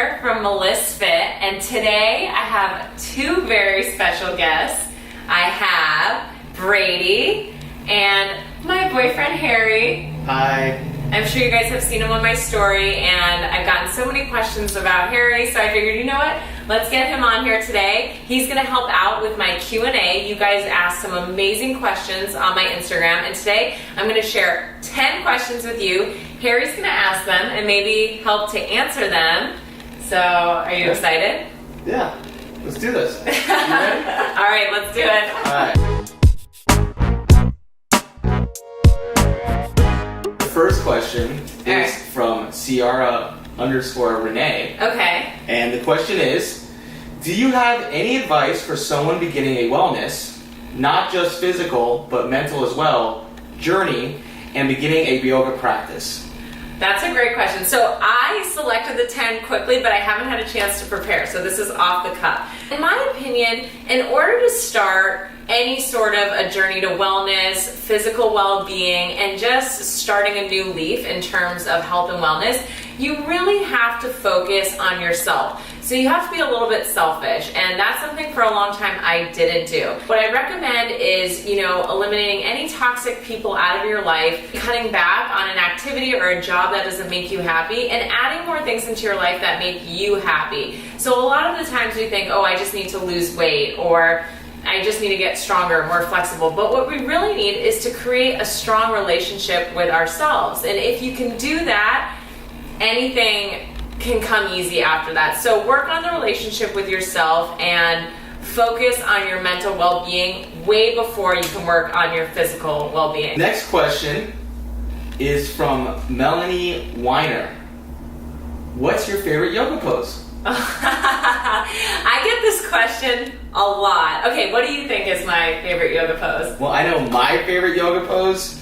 Heather from MelisFit, and today I have two very special guests. I have Brady and my boyfriend Harry. Hi. I'm sure you guys have seen him on my story, and I've gotten so many questions about Harry, so I figured, you know what? Let's get him on here today. He's gonna help out with my Q&A. You guys asked some amazing questions on my Instagram, and today I'm gonna share 10 questions with you. Harry's gonna ask them and maybe help to answer them. So, are you excited? Yeah, let's do this. You ready? All right, let's do it. All right. The first question is from Ciara_Renee. Okay. And the question is, do you have any advice for someone beginning a wellness, not just physical, but mental as well, journey and beginning a yoga practice? That's a great question. So I selected the 10 quickly, but I haven't had a chance to prepare, so this is off the cuff. In my opinion, in order to start any sort of a journey to wellness, physical well-being, and just starting a new leaf in terms of health and wellness, you really have to focus on yourself. So you have to be a little bit selfish, and that's something for a long time I didn't do. What I recommend is, eliminating any toxic people out of your life, cutting back on an activity or a job that doesn't make you happy, and adding more things into your life that make you happy. So a lot of the times we think, oh, I just need to lose weight, or I just need to get stronger, more flexible. But what we really need is to create a strong relationship with ourselves. And if you can do that, anything can come easy after that. So work on the relationship with yourself and focus on your mental well-being way before you can work on your physical well-being. Next question is from Melanie Weiner. What's your favorite yoga pose? I get this question a lot. Okay, what do you think is my favorite yoga pose? Well, I know my favorite yoga pose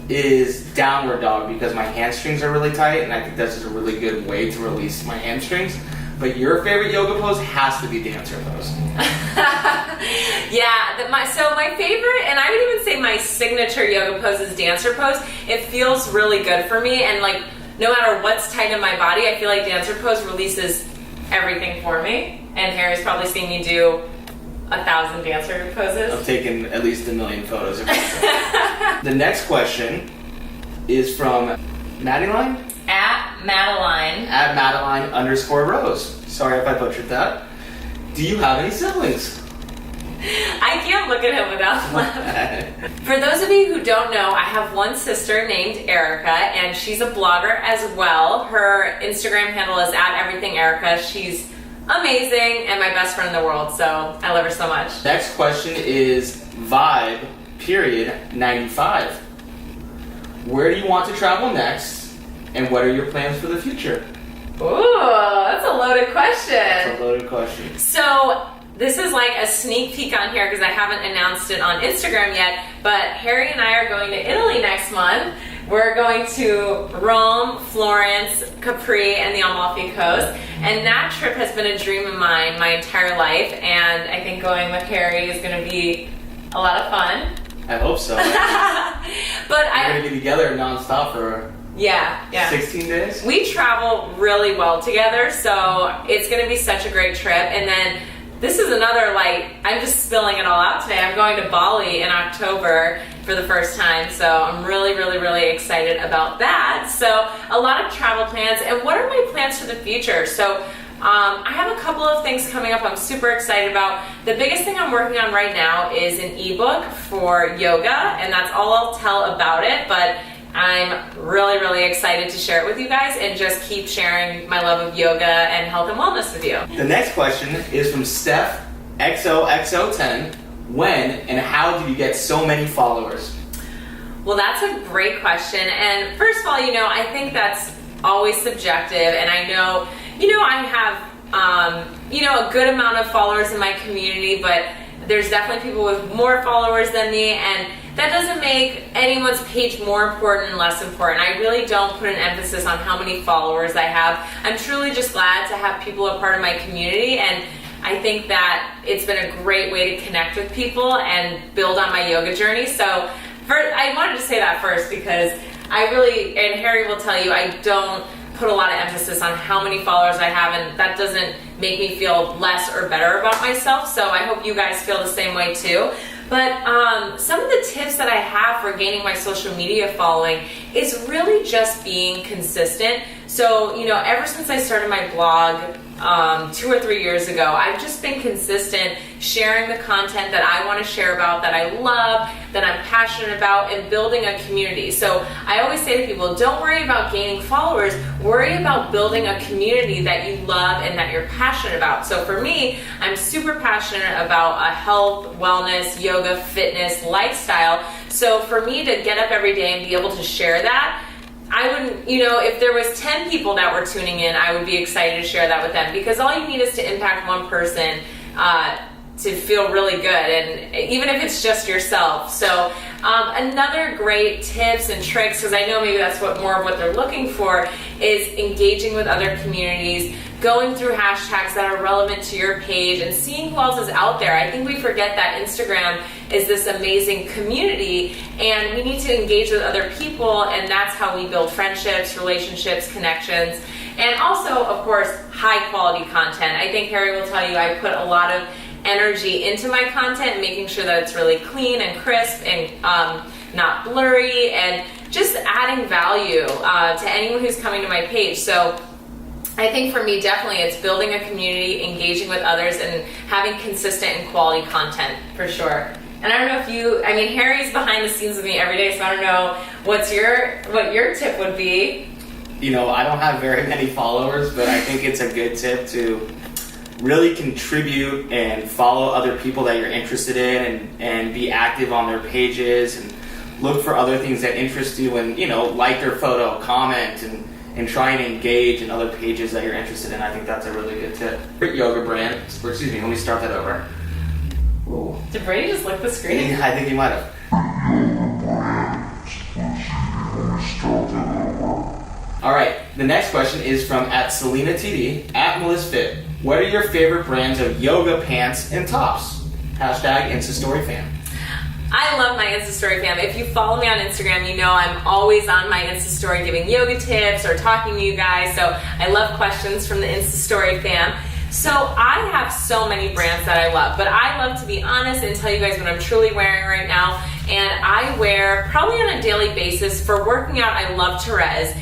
is downward dog because my hamstrings are really tight, and I think that's just a really good way to release my hamstrings. But your favorite yoga pose has to be dancer pose. So my favorite, and I would even say my signature yoga pose is dancer pose. It feels really good for me, and no matter what's tight in my body, I feel like dancer pose releases everything for me. And Harry's probably seen me do 1,000 dancer poses. I've taken at least 1 million photos of myself. The next question is from Madeline? At Madeline. At Madeline_Rose. Sorry if I butchered that. Do you have any siblings? I can't look at him without laughing. For those of you who don't know, I have one sister named Erica, and she's a blogger as well. Her Instagram handle is @everythingerica. She's amazing and my best friend in the world, so I love her so much. Next question is Vibe_95. Where do you want to travel next, and what are your plans for the future? Ooh, that's a loaded question. That's a loaded question. So this is like a sneak peek on here because I haven't announced it on Instagram yet, but Harry and I are going to Italy next month. We're going to Rome, Florence, Capri, and the Amalfi Coast. And that trip has been a dream of mine my entire life, and I think going with Harry is going to be a lot of fun. I hope so. But we're going to be together nonstop for 16 days? We travel really well together, so it's going to be such a great trip. And then this is another, I'm just spilling it all out today. I'm going to Bali in October for the first time, so I'm really, really, really excited about that. So a lot of travel plans. And what are my plans for the future? So I have a couple of things coming up I'm super excited about. The biggest thing I'm working on right now is an ebook for yoga, and that's all I'll tell about it, but I'm really, really excited to share it with you guys and just keep sharing my love of yoga and health and wellness with you. The next question is from Steph XOXO10. When and how did you get so many followers? Well, that's a great question. And first of all, I think that's always subjective. And I know, I have, a good amount of followers in my community, but there's definitely people with more followers than me. And that doesn't make anyone's page more important and less important. I really don't put an emphasis on how many followers I have. I'm truly just glad to have people a part of my community, and I think that it's been a great way to connect with people and build on my yoga journey. So I wanted to say that first because I really, and Harry will tell you, I don't put a lot of emphasis on how many followers I have, and that doesn't make me feel less or better about myself. So I hope you guys feel the same way too. But some of the tips that I have for gaining my social media following is really just being consistent. So, ever since I started my blog 2 or 3 years ago, I've just been consistent sharing the content that I want to share about, that I love, that I'm passionate about, and building a community. So I always say to people, don't worry about gaining followers, worry about building a community that you love and that you're passionate about. So for me, I'm super passionate about a health, wellness, yoga, fitness, lifestyle. So for me to get up every day and be able to share that, I wouldn't, if there was 10 people that were tuning in, I would be excited to share that with them, because all you need is to impact one person to feel really good, and even if it's just yourself. So another great tips and tricks, because I know maybe that's more of what they're looking for, is engaging with other communities, going through hashtags that are relevant to your page, and seeing who else is out there. I think we forget that Instagram is this amazing community, and we need to engage with other people, and that's how we build friendships, relationships, connections, and also, of course, high quality content. I think Harry will tell you I put a lot of energy into my content, making sure that it's really clean and crisp and not blurry, and just adding value to anyone who's coming to my page. So I think for me, definitely, it's building a community, engaging with others, and having consistent and quality content, for sure. And I don't know if Harry's behind the scenes with me every day, so I don't know what your tip would be. I don't have very many followers, but I think it's a good tip to really contribute and follow other people that you're interested in, and be active on their pages, and look for other things that interest you, and like their photo, comment, and try and engage in other pages that you're interested in. I think that's a really good tip. Yoga brand, let me start that over. Ooh. Did Brady just lick the screen? I think he might have. Alright, the next question is from @SelinaTD, @MelisFit. What are your favorite brands of yoga pants and tops? #InstaStoryFam. I love my Insta Story fam. If you follow me on Instagram, you know I'm always on my Insta Story giving yoga tips or talking to you guys. So I love questions from the Insta Story fam. So I have so many brands that I love, but I love to be honest and tell you guys what I'm truly wearing right now. And I wear, probably on a daily basis, for working out, I love Therese.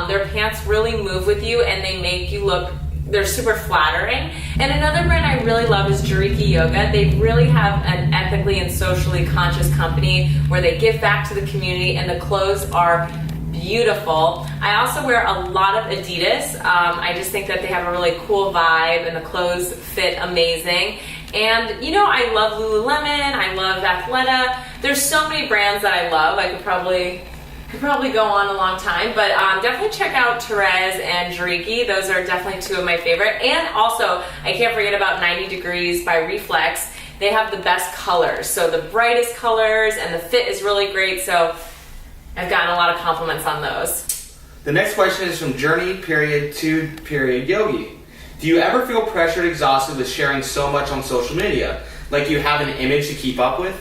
Their pants really move with you, and they make you look, they're super flattering. And another brand I really love is Juriki Yoga. They really have an ethically and socially conscious company where they give back to the community, and the clothes are beautiful. I also wear a lot of Adidas. I just think that they have a really cool vibe, and the clothes fit amazing. And I love Lululemon, I love Athleta. There's so many brands that I love. I could probably go on a long time, but definitely check out Therese and Juriki. Those are definitely two of my favorite. And also, I can't forget about 90 Degrees by Reflex. They have the best colors, so the brightest colors, and the fit is really great. So I've gotten a lot of compliments on those. The next question is from Journey.2.Yogi. Do you ever feel pressured, exhausted with sharing so much on social media? Like you have an image to keep up with?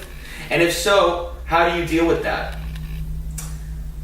And if so, how do you deal with that?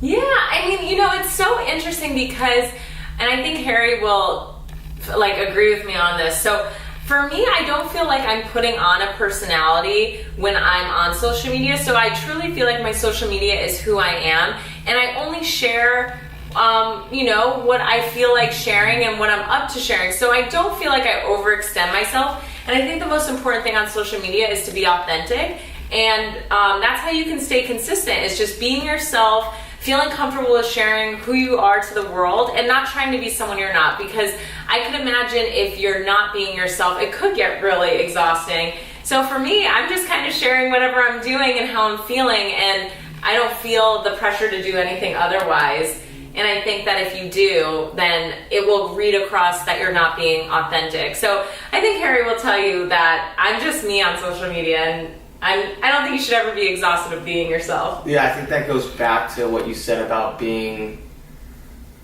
Yeah, it's so interesting because, and I think Harry will agree with me on this. So for me, I don't feel like I'm putting on a personality when I'm on social media. So I truly feel like my social media is who I am, and I only share what I feel like sharing and what I'm up to sharing. So I don't feel like I overextend myself. And I think the most important thing on social media is to be authentic. And that's how you can stay consistent, is just being yourself, feeling comfortable with sharing who you are to the world, and not trying to be someone you're not. Because I could imagine if you're not being yourself, it could get really exhausting. So for me, I'm just kind of sharing whatever I'm doing and how I'm feeling, and I don't feel the pressure to do anything otherwise. And I think that if you do, then it will read across that you're not being authentic. So I think Harry will tell you that I'm just me on social media, and I don't think you should ever be exhausted of being yourself. Yeah, I think that goes back to what you said about being,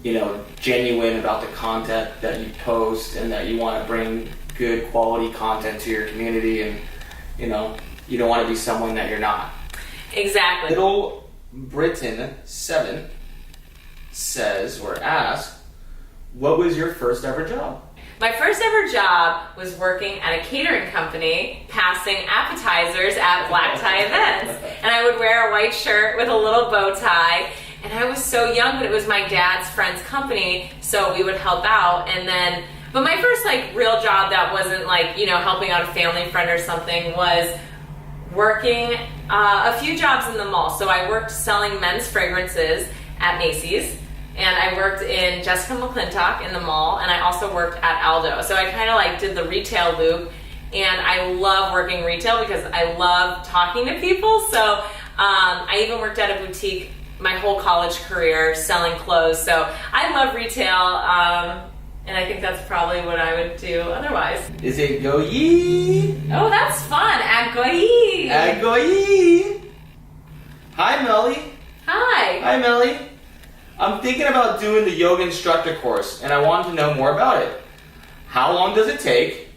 genuine about the content that you post, and that you want to bring good quality content to your community, and, you don't want to be someone that you're not. Exactly. Little Britain 7 says, or asks, What was your first ever job? My first ever job was working at a catering company, passing appetizers at black tie events. And I would wear a white shirt with a little bow tie. And I was so young, but it was my dad's friend's company, so we would help out. But my first real job that wasn't helping out a family friend or something was working a few jobs in the mall. So I worked selling men's fragrances at Macy's. And I worked in Jessica McClintock in the mall, and I also worked at Aldo. So I kind of did the retail loop, and I love working retail because I love talking to people. So I even worked at a boutique my whole college career selling clothes. So I love retail, and I think that's probably what I would do otherwise. Is it Goyi? Oh, that's fun. At Goyi. At Goyi. Hi, Melly. Hi. Hi, Melly. I'm thinking about doing the yoga instructor course, and I wanted to know more about it. How long does it take?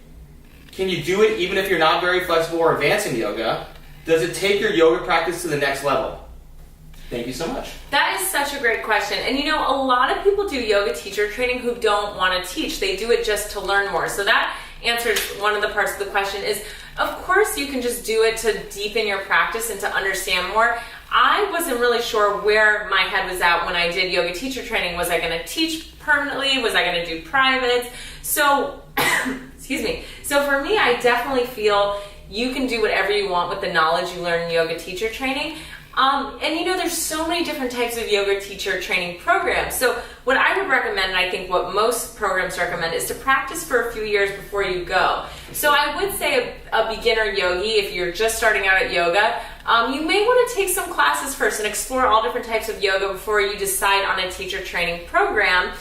Can you do it even if you're not very flexible or advanced in yoga? Does it take your yoga practice to the next level? Thank you so much. That is such a great question. And a lot of people do yoga teacher training who don't want to teach. They do it just to learn more. So that answers one of the parts of the question is, of course you can just do it to deepen your practice and to understand more. I wasn't really sure where my head was at when I did yoga teacher training. Was I going to teach permanently? Was I going to do privates? So, excuse me. So for me, I definitely feel you can do whatever you want with the knowledge you learn in yoga teacher training. There's so many different types of yoga teacher training programs. So what I would recommend, and I think what most programs recommend, is to practice for a few years before you go. So I would say a beginner yogi, if you're just starting out at yoga, you may want to take some classes first and explore all different types of yoga before you decide on a teacher training program.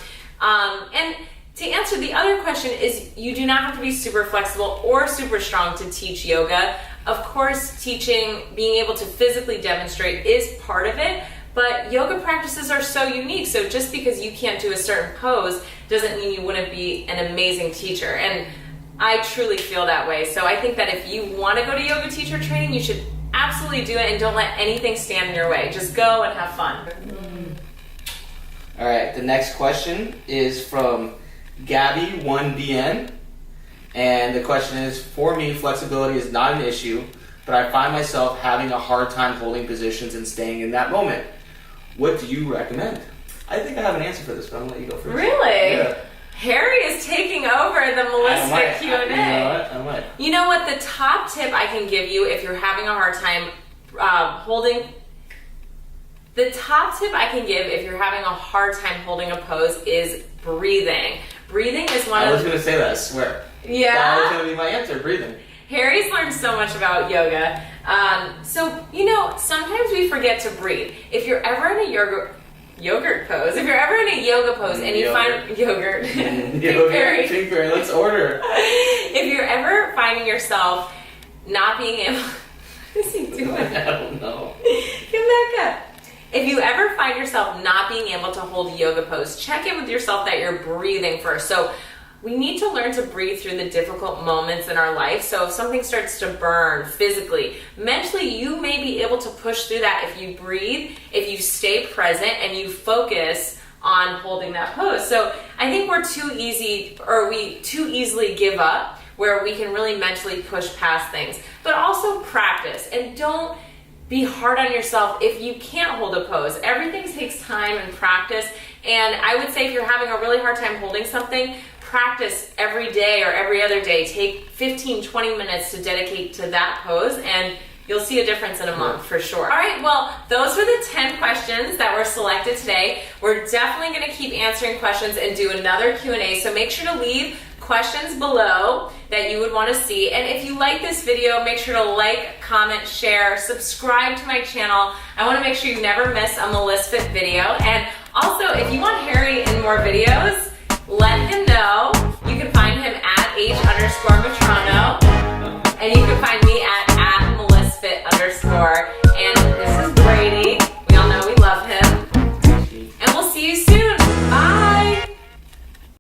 And to answer the other question is, you do not have to be super flexible or super strong to teach yoga. Of course, teaching, being able to physically demonstrate is part of it, but yoga practices are so unique. So just because you can't do a certain pose doesn't mean you wouldn't be an amazing teacher. And I truly feel that way. So I think that if you want to go to yoga teacher training, you should absolutely do it, and don't let anything stand in your way. Just go and have fun. All right, the next question is from Gabby1BN. And the question is, for me, flexibility is not an issue, but I find myself having a hard time holding positions and staying in that moment. What do you recommend? I think I have an answer for this, but I'm going to let you go first. Really? Yeah. Harry is taking over the MelisFit Q&A. You know what? I might. You know what? The top tip I can give you if you're having a hard time holding a pose is breathing. Breathing is one of... I was going to say that, I swear. Yeah? That was going to be my answer, breathing. Harry's learned so much about yoga. Sometimes we forget to breathe. If you're ever in a yogurt pose, and you find yogurt, Pink Fairy, let's order. If you're ever finding yourself not being able... What is he doing? I don't know. Come back up. If you ever find yourself not being able to hold a yoga pose, check in with yourself that you're breathing first. So we need to learn to breathe through the difficult moments in our life. So if something starts to burn physically, mentally, you may be able to push through that if you breathe, if you stay present, and you focus on holding that pose. So I think we too easily give up where we can really mentally push past things. But also practice, and don't be hard on yourself if you can't hold a pose. Everything takes time and practice. And I would say if you're having a really hard time holding something, practice every day or every other day. Take 15, 20 minutes to dedicate to that pose, and you'll see a difference in a month for sure. All right, well, those were the 10 questions that were selected today. We're definitely going to keep answering questions and do another Q&A, so make sure to leave questions below that you would want to see. And if you like this video, make sure to like, comment, share, subscribe to my channel. I want to make sure you never miss a MelisFit video. And also, if you want Harry in more videos, let him know. You can find him at H_Matrono, and you can find me at